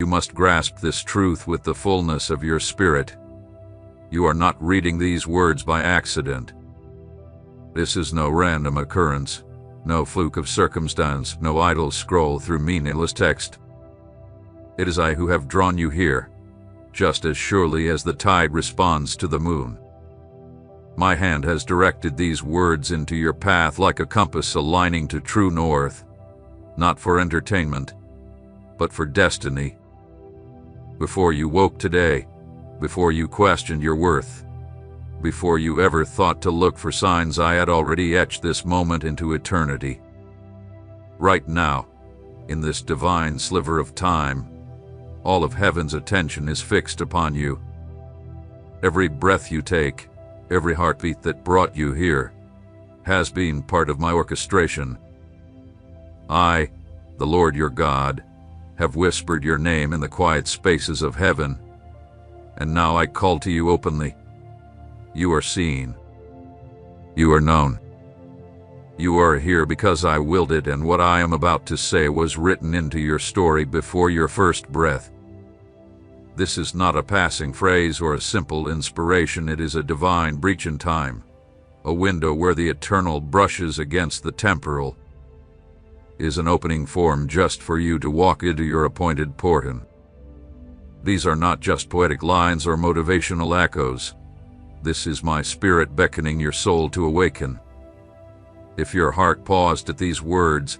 must grasp this truth with the fullness of your spirit. You are not reading these words by accident. This is no random occurrence, no fluke of circumstance, no idle scroll through meaningless text. It is I who have drawn you here, just as surely as the tide responds to the moon. My hand has directed these words into your path like a compass aligning to true north, not for entertainment, but for destiny. Before you woke today, before you questioned your worth, before you ever thought to look for signs, I had already etched this moment into eternity. Right now, in this divine sliver of time, all of heaven's attention is fixed upon you. Every breath you take, every heartbeat that brought you here, has been part of my orchestration. I, the Lord your God, have whispered your name in the quiet spaces of heaven, and now I call to you openly. You are seen. You are known. You are here because I willed it, and what I am about to say was written into your story before your first breath. This is not a passing phrase or a simple inspiration. It is a divine breach in time, a window where the eternal brushes against the temporal. Is an opening formed just for you to walk into your appointed portion. These are not just poetic lines or motivational echoes. This is my spirit beckoning your soul to awaken. If your heart paused at these words,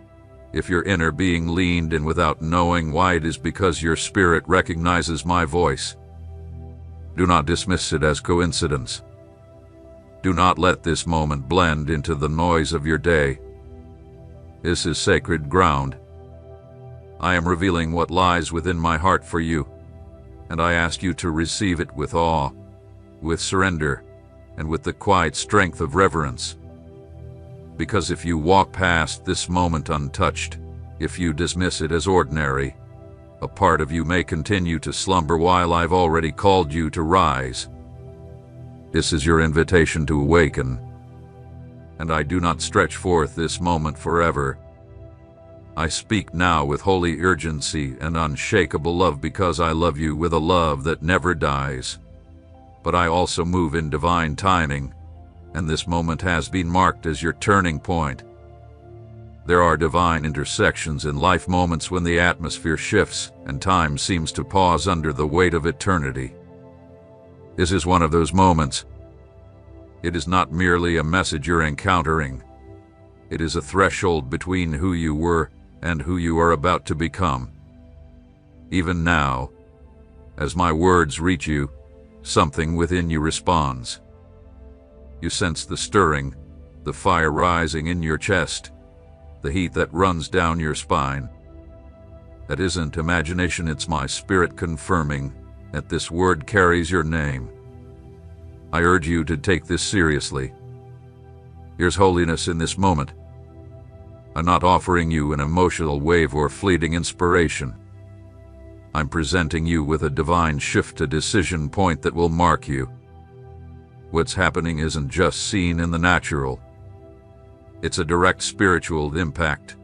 if your inner being leaned in without knowing why, it is because your spirit recognizes my voice. Do not dismiss it as coincidence. Do not let this moment blend into the noise of your day. This is sacred ground. I am revealing what lies within my heart for you, and I ask you to receive it with awe, with surrender, and with the quiet strength of reverence. Because if you walk past this moment untouched, if you dismiss it as ordinary, a part of you may continue to slumber while I've already called you to rise. This is your invitation to awaken, and I do not stretch forth this moment forever. I speak now with holy urgency and unshakable love because I love you with a love that never dies. But I also move in divine timing, and this moment has been marked as your turning point. There are divine intersections in life, moments when the atmosphere shifts and time seems to pause under the weight of eternity. This is one of those moments. It is not merely a message you're encountering. It is a threshold between who you were and who you are about to become. Even now, as my words reach you, something within you responds. You sense the stirring, the fire rising in your chest, the heat that runs down your spine. That isn't imagination, it's my spirit confirming that this word carries your name. I urge you to take this seriously. Here's holiness in this moment. I'm not offering you an emotional wave or fleeting inspiration. I'm presenting you with a divine shift, a decision point that will mark you. What's happening isn't just seen in the natural. It's a direct spiritual impact,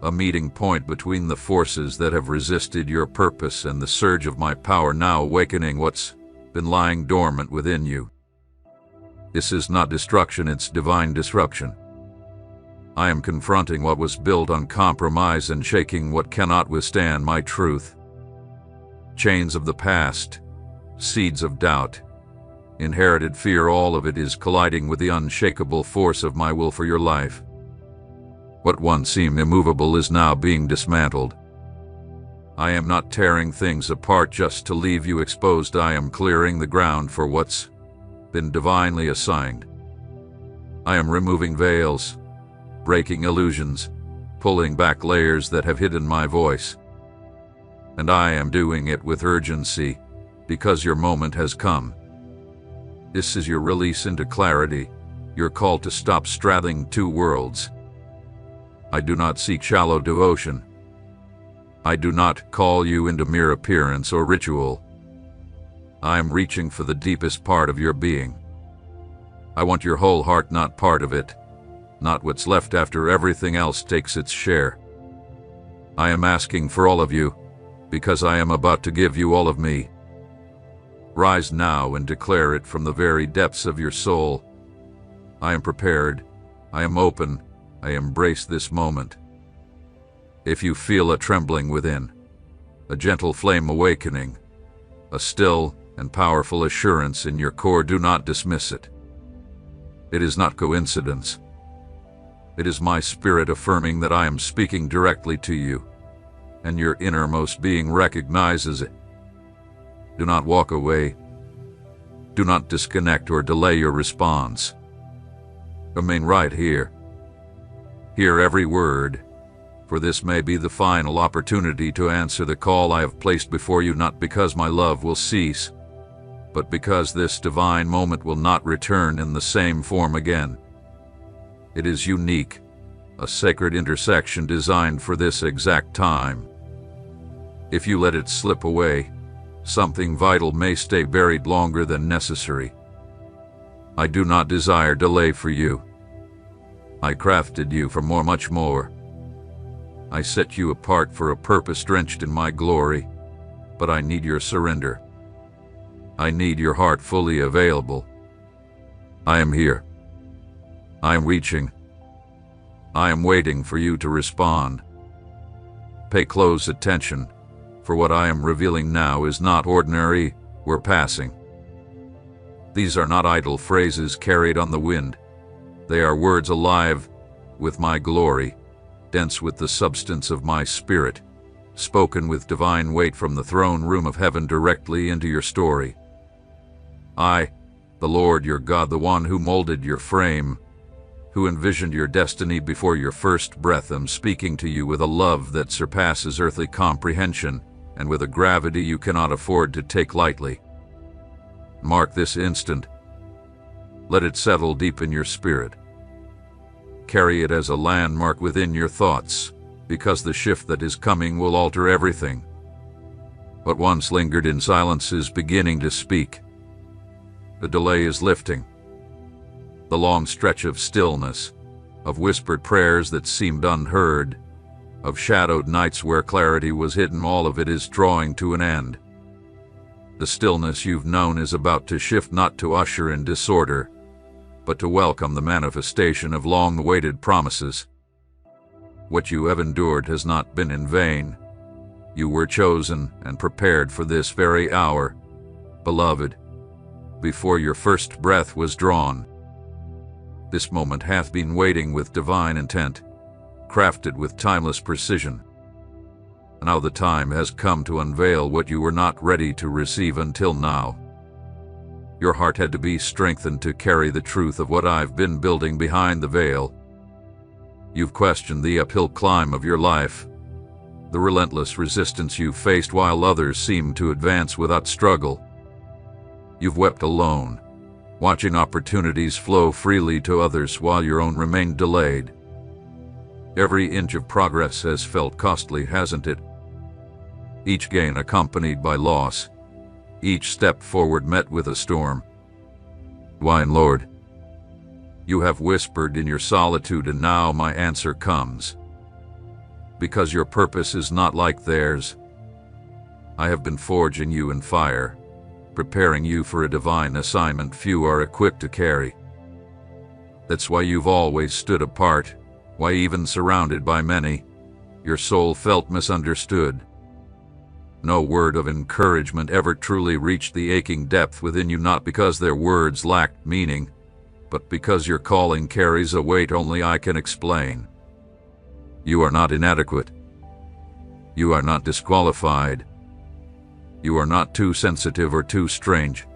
a meeting point between the forces that have resisted your purpose and the surge of my power now awakening what's been lying dormant within you. This is not destruction, it's divine disruption. I am confronting what was built on compromise and shaking what cannot withstand my truth. Chains of the past, seeds of doubt, inherited fear, all of it is colliding with the unshakable force of my will for your life. What once seemed immovable is now being dismantled. I am not tearing things apart just to leave you exposed. I am clearing the ground for what's been divinely assigned. I am removing veils, breaking illusions, pulling back layers that have hidden my voice. And I am doing it with urgency, because your moment has come. This is your release into clarity, your call to stop straddling two worlds. I do not seek shallow devotion. I do not call you into mere appearance or ritual. I am reaching for the deepest part of your being. I want your whole heart, not part of it, not what's left after everything else takes its share. I am asking for all of you, because I am about to give you all of me. Rise now and declare it from the very depths of your soul. I am prepared. I am open. I embrace this moment. If you feel a trembling within, a gentle flame awakening, a still and powerful assurance in your core, do not dismiss it. It is not coincidence. It is my spirit affirming that I am speaking directly to you, and your innermost being recognizes it. Do not walk away. Do not disconnect or delay your response. Remain right here. Hear every word, for this may be the final opportunity to answer the call I have placed before you, not because my love will cease, but because this divine moment will not return in the same form again. It is unique, a sacred intersection designed for this exact time. If you let it slip away, something vital may stay buried longer than necessary. I do not desire delay for you. I crafted you for much more. I set you apart for a purpose drenched in my glory, but I need your surrender. I need your heart fully available. I am here. I am reaching. I am waiting for you to respond. Pay close attention, for what I am revealing now is not ordinary or passing. These are not idle phrases carried on the wind. They are words alive with my glory, dense with the substance of my spirit, spoken with divine weight from the throne room of heaven directly into your story. I, the Lord your God, the one who molded your frame, who envisioned your destiny before your first breath, am speaking to you with a love that surpasses earthly comprehension and with a gravity you cannot afford to take lightly. Mark this instant. Let it settle deep in your spirit. Carry it as a landmark within your thoughts, because the shift that is coming will alter everything. What once lingered in silence is beginning to speak. The delay is lifting. The long stretch of stillness, of whispered prayers that seemed unheard, of shadowed nights where clarity was hidden, all of it is drawing to an end. The stillness you've known is about to shift, not to usher in disorder, but to welcome the manifestation of long-awaited promises. What you have endured has not been in vain. You were chosen and prepared for this very hour, beloved, before your first breath was drawn. This moment hath been waiting with divine intent, crafted with timeless precision. Now the time has come to unveil what you were not ready to receive until now. Your heart had to be strengthened to carry the truth of what I've been building behind the veil. You've questioned the uphill climb of your life, the relentless resistance you've faced while others seem to advance without struggle. You've wept alone, watching opportunities flow freely to others while your own remained delayed. Every inch of progress has felt costly, hasn't it? Each gain accompanied by loss, each step forward met with a storm. Why, Lord, you have whispered in your solitude, and now my answer comes. Because your purpose is not like theirs. I have been forging you in fire, preparing you for a divine assignment few are equipped to carry. That's why you've always stood apart, why even surrounded by many, your soul felt misunderstood. No word of encouragement ever truly reached the aching depth within you, not because their words lacked meaning, but because your calling carries a weight only I can explain. You are not inadequate. You are not disqualified. You are not too sensitive or too strange.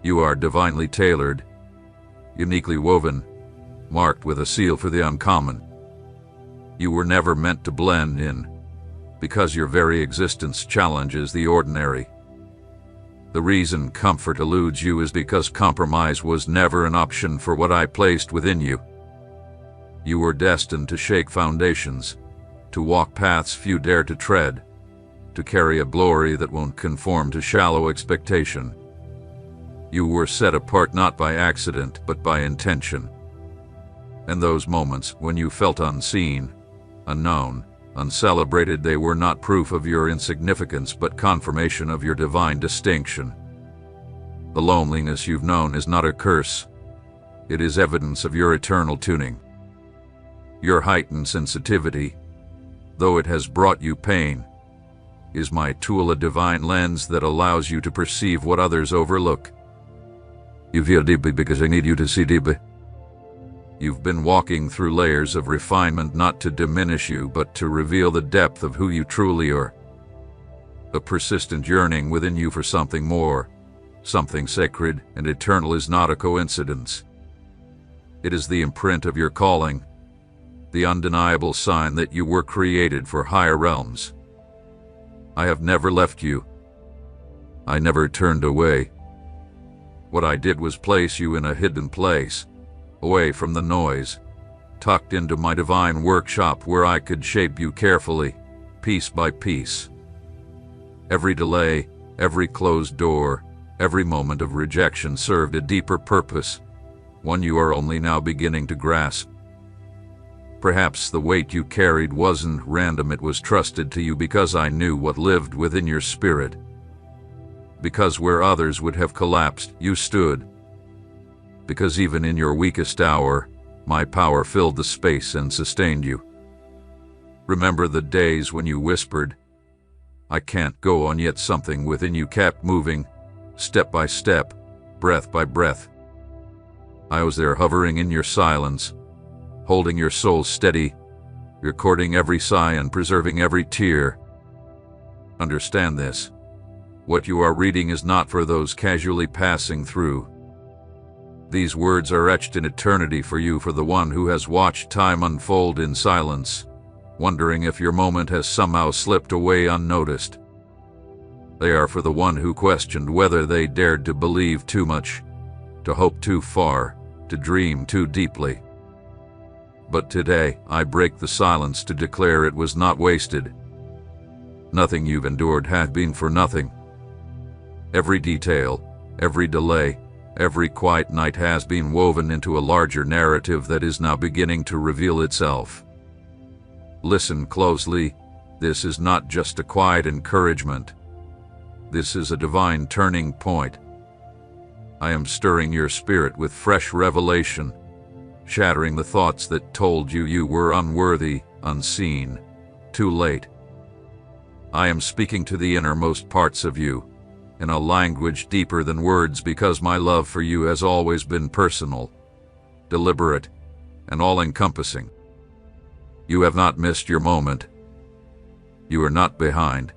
You are divinely tailored, uniquely woven, marked with a seal for the uncommon. You were never meant to blend in, because your very existence challenges the ordinary. The reason comfort eludes you is because compromise was never an option for what I placed within you. You were destined to shake foundations, to walk paths few dare to tread, to carry a glory that won't conform to shallow expectation. You were set apart not by accident, but by intention. And those moments when you felt unseen, unknown, Uncelebrated, they were not proof of your insignificance, but confirmation of your divine distinction. The loneliness you've known is not a curse. It is evidence of your eternal tuning. Your heightened sensitivity, though it has brought you pain, is my tool, a divine lens that allows you to perceive what others overlook. You feel deeply because I need you to see deeply. You've been walking through layers of refinement, not to diminish you, but to reveal the depth of who you truly are. A persistent yearning within you for something more, something sacred and eternal, is not a coincidence. It is the imprint of your calling, the undeniable sign that you were created for higher realms. I have never left you. I never turned away. What I did was place you in a hidden place, away from the noise, tucked into my divine workshop where I could shape you carefully, piece by piece. Every delay, every closed door, every moment of rejection served a deeper purpose, one you are only now beginning to grasp. Perhaps the weight you carried wasn't random, it was trusted to you because I knew what lived within your spirit. Because where others would have collapsed, you stood. Because even in your weakest hour, my power filled the space and sustained you. Remember the days when you whispered, "I can't go on," yet something within you kept moving, step by step, breath by breath. I was there, hovering in your silence, holding your soul steady, recording every sigh and preserving every tear. Understand this. What you are reading is not for those casually passing through. These words are etched in eternity for you, for the one who has watched time unfold in silence, wondering if your moment has somehow slipped away unnoticed. They are for the one who questioned whether they dared to believe too much, to hope too far, to dream too deeply. But today, I break the silence to declare it was not wasted. Nothing you've endured has been for nothing. Every detail, every delay, every quiet night has been woven into a larger narrative that is now beginning to reveal itself. Listen closely. This is not just a quiet encouragement. This is a divine turning point. I am stirring your spirit with fresh revelation, shattering the thoughts that told you you were unworthy, unseen, too late. I am speaking to the innermost parts of you, in a language deeper than words, because my love for you has always been personal, deliberate, and all-encompassing. You have not missed your moment. You are not behind.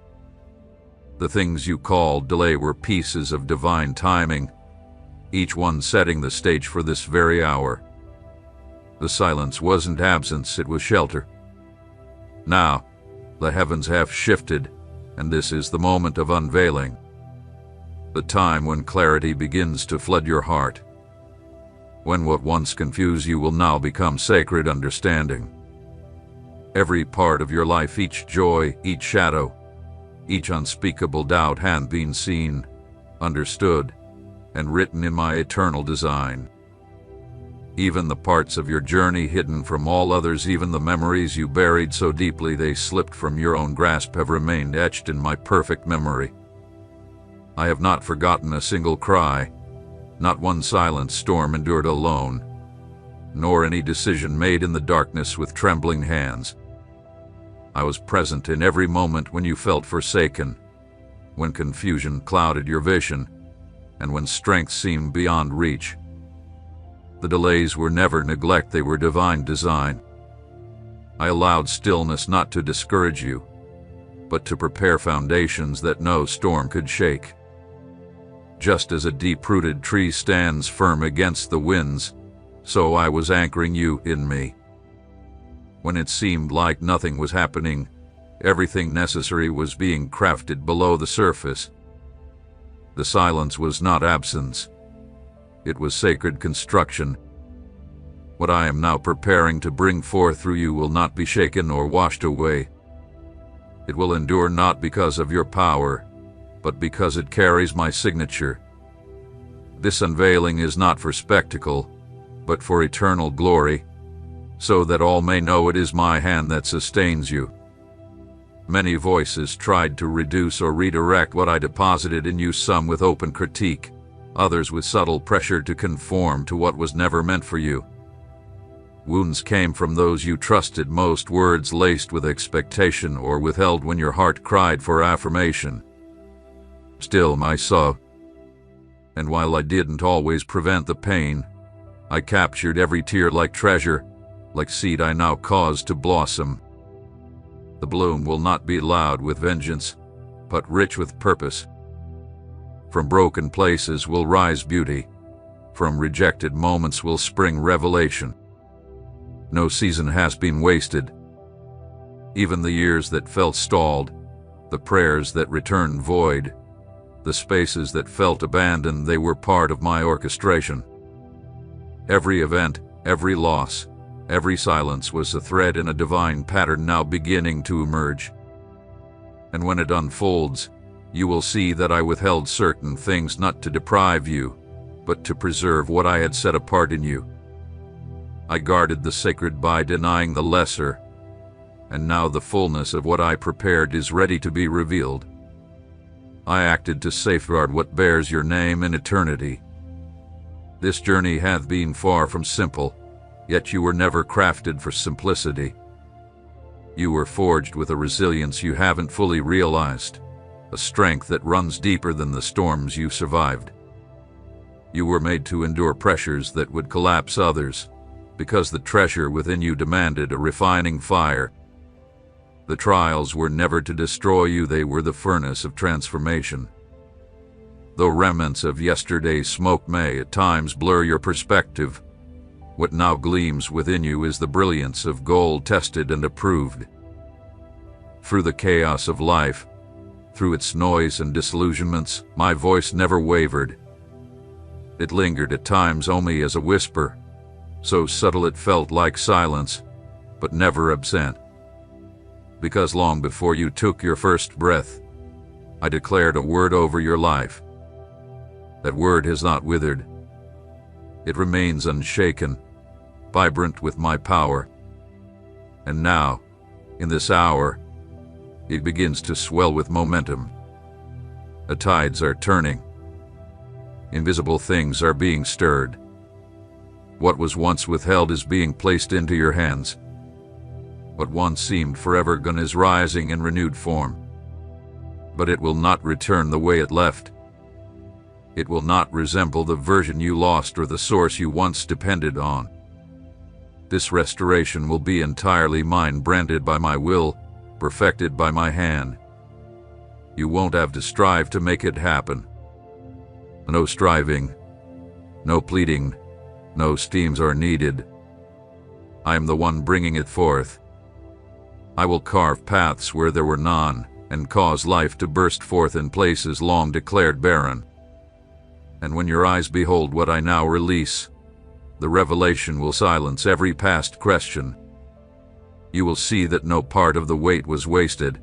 The things you called delay were pieces of divine timing, each one setting the stage for this very hour. The silence wasn't absence, it was shelter. Now, the heavens have shifted, and this is the moment of unveiling. The time when clarity begins to flood your heart. When what once confused you will now become sacred understanding. Every part of your life, each joy, each shadow, each unspeakable doubt had been seen, understood, and written in my eternal design. Even the parts of your journey hidden from all others, even the memories you buried so deeply they slipped from your own grasp, have remained etched in my perfect memory. I have not forgotten a single cry, not one silent storm endured alone, nor any decision made in the darkness with trembling hands. I was present in every moment when you felt forsaken, when confusion clouded your vision, and when strength seemed beyond reach. The delays were never neglect, they were divine design. I allowed stillness not to discourage you, but to prepare foundations that no storm could shake. Just as a deep-rooted tree stands firm against the winds, so I was anchoring you in me. When it seemed like nothing was happening, everything necessary was being crafted below the surface. The silence was not absence. It was sacred construction. What I am now preparing to bring forth through you will not be shaken or washed away. It will endure not because of your power, but because it carries my signature. This unveiling is not for spectacle, but for eternal glory, so that all may know it is my hand that sustains you, Many voices tried to reduce or redirect what I deposited in you, some with open critique, others with subtle pressure to conform to what was never meant for you. Wounds came from those you trusted most, words laced with expectation or withheld when your heart cried for affirmation. Still, I saw, and while I didn't always prevent the pain, I captured every tear like treasure, like seed I now cause to blossom. The bloom will not be loud with vengeance, but rich with purpose. From broken places will rise beauty. From rejected moments will spring revelation. No season has been wasted. Even the years that felt stalled, the prayers that returned void, the spaces that felt abandoned, they were part of my orchestration. Every event, every loss, every silence was a thread in a divine pattern now beginning to emerge. And when it unfolds, you will see that I withheld certain things not to deprive you, but to preserve what I had set apart in you. I guarded the sacred by denying the lesser, and now the fullness of what I prepared is ready to be revealed. I acted to safeguard what bears your name in eternity. This journey hath been far from simple, yet you were never crafted for simplicity. You were forged with a resilience you haven't fully realized, a strength that runs deeper than the storms you survived. You were made to endure pressures that would collapse others, because the treasure within you demanded a refining fire. The trials were never to destroy you, they were the furnace of transformation. Though remnants of yesterday's smoke may at times blur your perspective, what now gleams within you is the brilliance of gold tested and approved. Through the chaos of life, through its noise and disillusionments, my voice never wavered. It lingered at times only as a whisper, so subtle it felt like silence, but never absent. Because long before you took your first breath, I declared a word over your life. That word has not withered. It remains unshaken, vibrant with my power. And now, in this hour, it begins to swell with momentum. The tides are turning. Invisible things are being stirred. What was once withheld is being placed into your hands. What once seemed forever gone is rising in renewed form. But it will not return the way it left. It will not resemble the version you lost or the source you once depended on. This restoration will be entirely mine, branded by my will, perfected by my hand. You won't have to strive to make it happen. No striving, no pleading, no schemes are needed. I am the one bringing it forth. I will carve paths where there were none, and cause life to burst forth in places long declared barren. And when your eyes behold what I now release, the revelation will silence every past question. You will see that no part of the wait was wasted,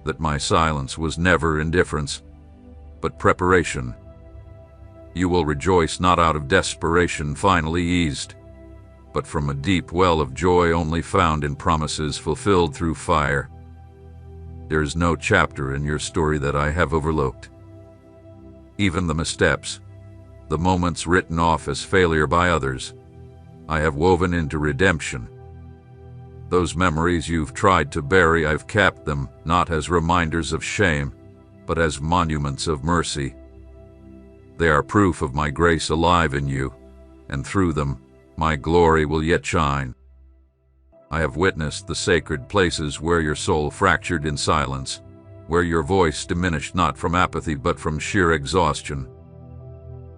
that my silence was never indifference, but preparation. You will rejoice not out of desperation finally eased, but from a deep well of joy only found in promises fulfilled through fire. There is no chapter in your story that I have overlooked. Even the missteps, the moments written off as failure by others, I have woven into redemption. Those memories you've tried to bury, I've kept them, not as reminders of shame, but as monuments of mercy. They are proof of my grace alive in you, and through them, my glory will yet shine. I have witnessed the sacred places where your soul fractured in silence, where your voice diminished not from apathy but from sheer exhaustion.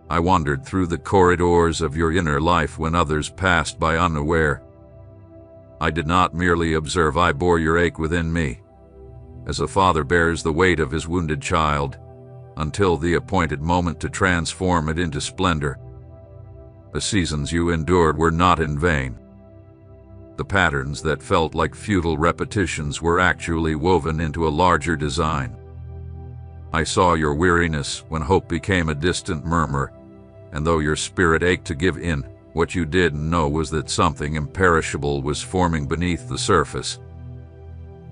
I wandered through the corridors of your inner life when others passed by unaware. I did not merely observe, I bore your ache within me, as a father bears the weight of his wounded child, until the appointed moment to transform it into splendor. The seasons you endured were not in vain. The patterns that felt like futile repetitions were actually woven into a larger design. I saw your weariness when hope became a distant murmur, and though your spirit ached to give in, what you didn't know was that something imperishable was forming beneath the surface.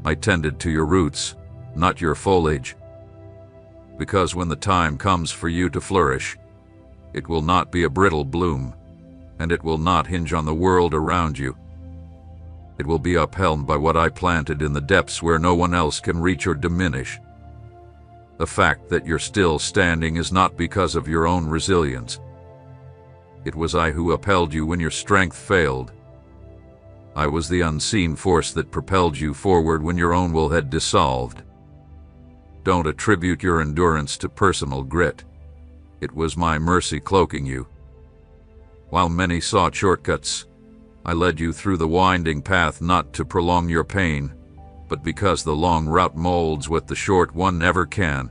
I tended to your roots, not your foliage. Because when the time comes for you to flourish, it will not be a brittle bloom, and it will not hinge on the world around you. It will be upheld by what I planted in the depths where no one else can reach or diminish. The fact that you're still standing is not because of your own resilience. It was I who upheld you when your strength failed. I was the unseen force that propelled you forward when your own will had dissolved. Don't attribute your endurance to personal grit. It was my mercy cloaking you. While many sought shortcuts, I led you through the winding path not to prolong your pain, but because the long route molds what the short one never can.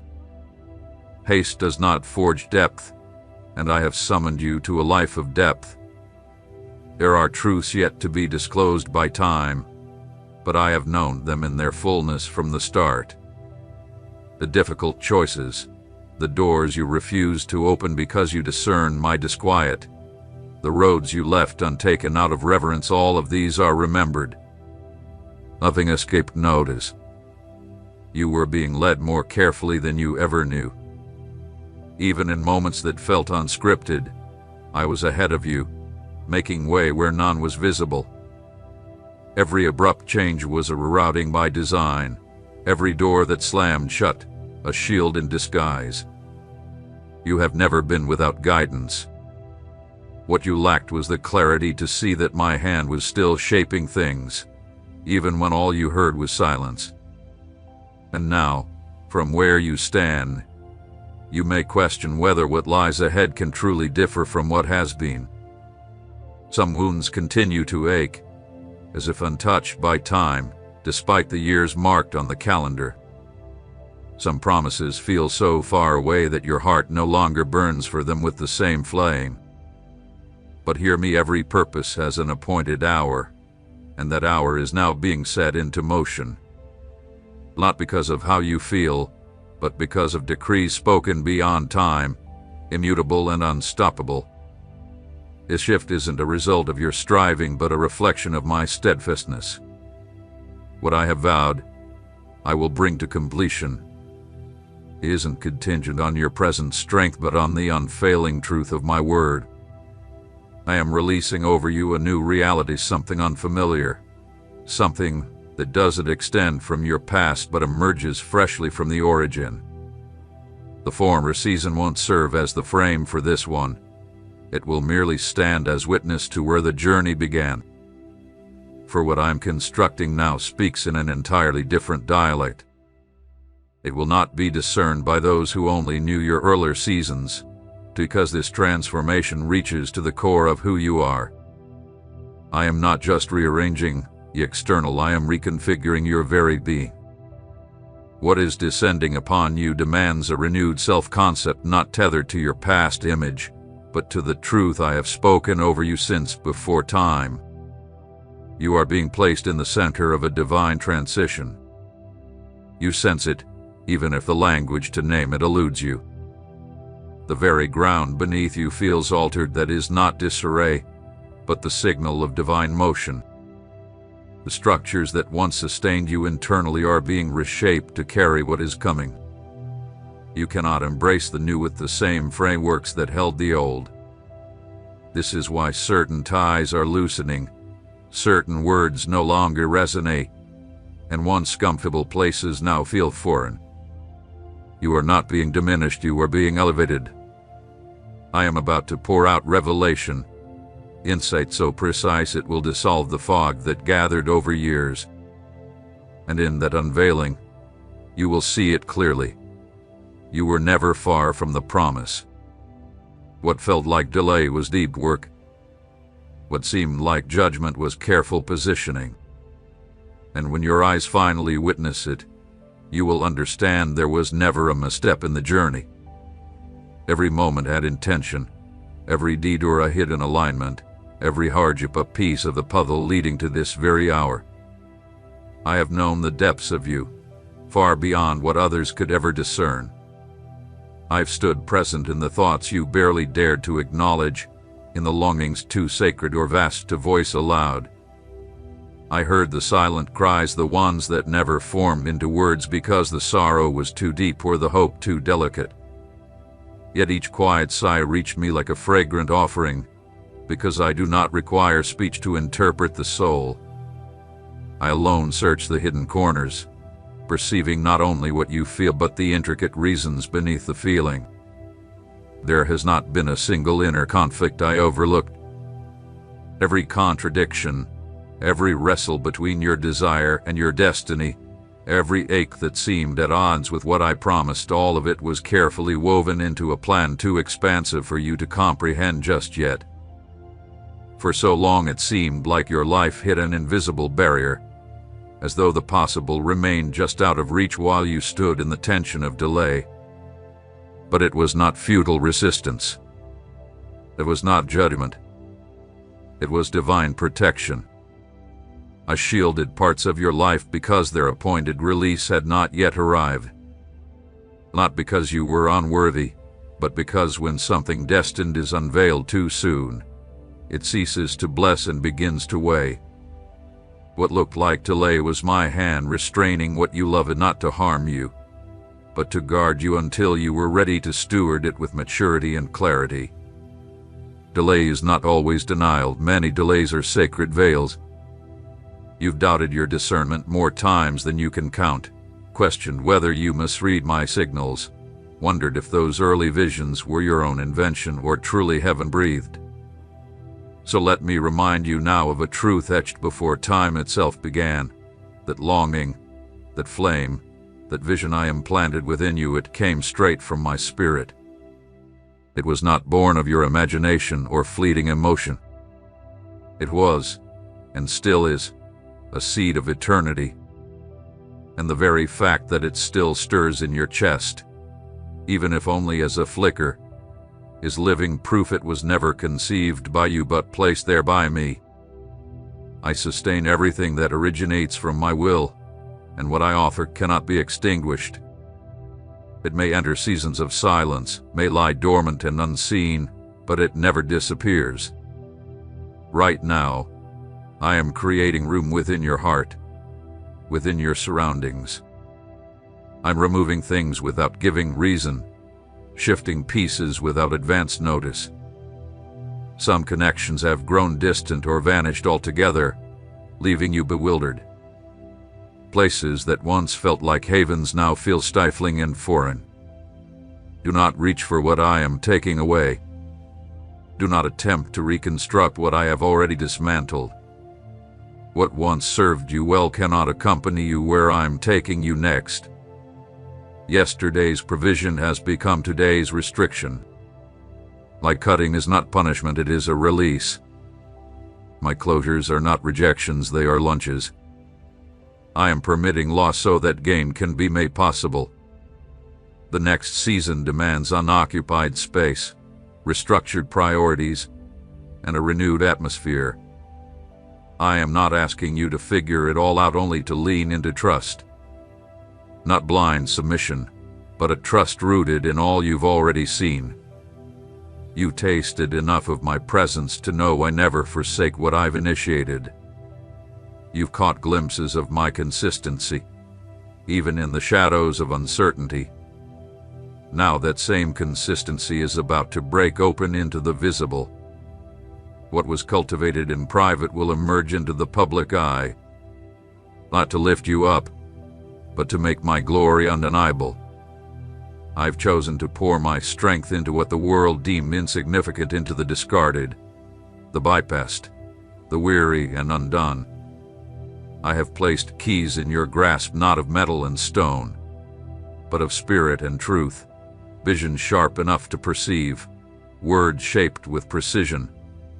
Haste does not forge depth, and I have summoned you to a life of depth. There are truths yet to be disclosed by time, but I have known them in their fullness from the start. The difficult choices, the doors you refuse to open because you discern my disquiet, the roads you left untaken out of reverence, all of these are remembered. Nothing escaped notice. You were being led more carefully than you ever knew. Even in moments that felt unscripted, I was ahead of you, making way where none was visible. Every abrupt change was a rerouting by design, every door that slammed shut, a shield in disguise. You have never been without guidance. What you lacked was the clarity to see that my hand was still shaping things, even when all you heard was silence. And now, from where you stand, you may question whether what lies ahead can truly differ from what has been. Some wounds continue to ache, as if untouched by time, despite the years marked on the calendar. Some promises feel so far away that your heart no longer burns for them with the same flame. But hear me, every purpose has an appointed hour, and that hour is now being set into motion. Not because of how you feel, but because of decrees spoken beyond time, immutable and unstoppable. This shift isn't a result of your striving, but a reflection of my steadfastness. What I have vowed, I will bring to completion. It isn't contingent on your present strength, but on the unfailing truth of my word. I am releasing over you a new reality, something unfamiliar, something that doesn't extend from your past but emerges freshly from the origin. The former season won't serve as the frame for this one. It will merely stand as witness to where the journey began. For what I'm constructing now speaks in an entirely different dialect. It will not be discerned by those who only knew your earlier seasons, because this transformation reaches to the core of who you are. I am not just rearranging the external, I am reconfiguring your very being. What is descending upon you demands a renewed self-concept not tethered to your past image, but to the truth I have spoken over you since before time. You are being placed in the center of a divine transition. You sense it, even if the language to name it eludes you. The very ground beneath you feels altered. That is not disarray, but the signal of divine motion. The structures that once sustained you internally are being reshaped to carry what is coming. You cannot embrace the new with the same frameworks that held the old. This is why certain ties are loosening, certain words no longer resonate, and once comfortable places now feel foreign. You are not being diminished, you are being elevated. I am about to pour out revelation, insight so precise it will dissolve the fog that gathered over years. And in that unveiling, you will see it clearly. You were never far from the promise. What felt like delay was deep work. What seemed like judgment was careful positioning. And when your eyes finally witness it, you will understand there was never a misstep in the journey. Every moment had intention, every detour a hidden alignment, every hardship a piece of the puzzle leading to this very hour. I have known the depths of you, far beyond what others could ever discern. I've stood present in the thoughts you barely dared to acknowledge, in the longings too sacred or vast to voice aloud. I heard the silent cries, the ones that never formed into words because the sorrow was too deep or the hope too delicate. Yet each quiet sigh reached me like a fragrant offering, because I do not require speech to interpret the soul. I alone search the hidden corners, perceiving not only what you feel but the intricate reasons beneath the feeling. There has not been a single inner conflict I overlooked. Every contradiction, every wrestle between your desire and your destiny, every ache that seemed at odds with what I promised, all of it was carefully woven into a plan too expansive for you to comprehend just yet. For so long it seemed like your life hit an invisible barrier, as though the possible remained just out of reach while you stood in the tension of delay. But it was not futile resistance. It was not judgment. It was divine protection. I shielded parts of your life because their appointed release had not yet arrived. Not because you were unworthy, but because when something destined is unveiled too soon, it ceases to bless and begins to weigh. What looked like delay was my hand restraining what you loved, not to harm you, but to guard you until you were ready to steward it with maturity and clarity. Delay is not always denial. Many delays are sacred veils. You've doubted your discernment more times than you can count, questioned whether you misread my signals, wondered if those early visions were your own invention or truly heaven-breathed. So let me remind you now of a truth etched before time itself began, that longing, that flame, that vision I implanted within you, it came straight from my spirit. It was not born of your imagination or fleeting emotion. It was, and still is, a seed of eternity. And the very fact that it still stirs in your chest, even if only as a flicker, is living proof it was never conceived by you but placed there by me. I sustain everything that originates from my will, and what I offer cannot be extinguished. It may enter seasons of silence, may lie dormant and unseen, but it never disappears. Right now, I am creating room within your heart, within your surroundings. I'm removing things without giving reason, shifting pieces without advance notice. Some connections have grown distant or vanished altogether, leaving you bewildered. Places that once felt like havens now feel stifling and foreign. Do not reach for what I am taking away. Do not attempt to reconstruct what I have already dismantled. What once served you well cannot accompany you where I'm taking you next. Yesterday's provision has become today's restriction. My cutting is not punishment, it is a release. My closures are not rejections, they are lunches. I am permitting loss so that gain can be made possible. The next season demands unoccupied space, restructured priorities, and a renewed atmosphere. I am not asking you to figure it all out, only to lean into trust. Not blind submission, but a trust rooted in all you've already seen. You tasted enough of my presence to know I never forsake what I've initiated. You've caught glimpses of my consistency, even in the shadows of uncertainty. Now that same consistency is about to break open into the visible. What was cultivated in private will emerge into the public eye, not to lift you up, but to make my glory undeniable. I've chosen to pour my strength into what the world deemed insignificant, into the discarded, the bypassed, the weary and undone. I have placed keys in your grasp, not of metal and stone, but of spirit and truth, vision sharp enough to perceive, words shaped with precision,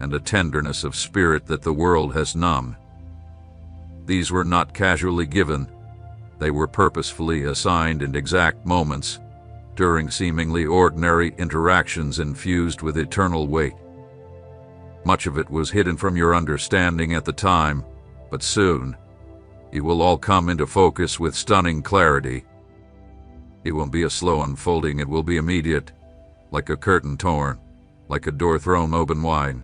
and a tenderness of spirit that the world has numbed. These were not casually given. They were purposefully assigned in exact moments, during seemingly ordinary interactions infused with eternal weight. Much of it was hidden from your understanding at the time, but soon, it will all come into focus with stunning clarity. It won't be a slow unfolding, it will be immediate, like a curtain torn, like a door thrown open wide.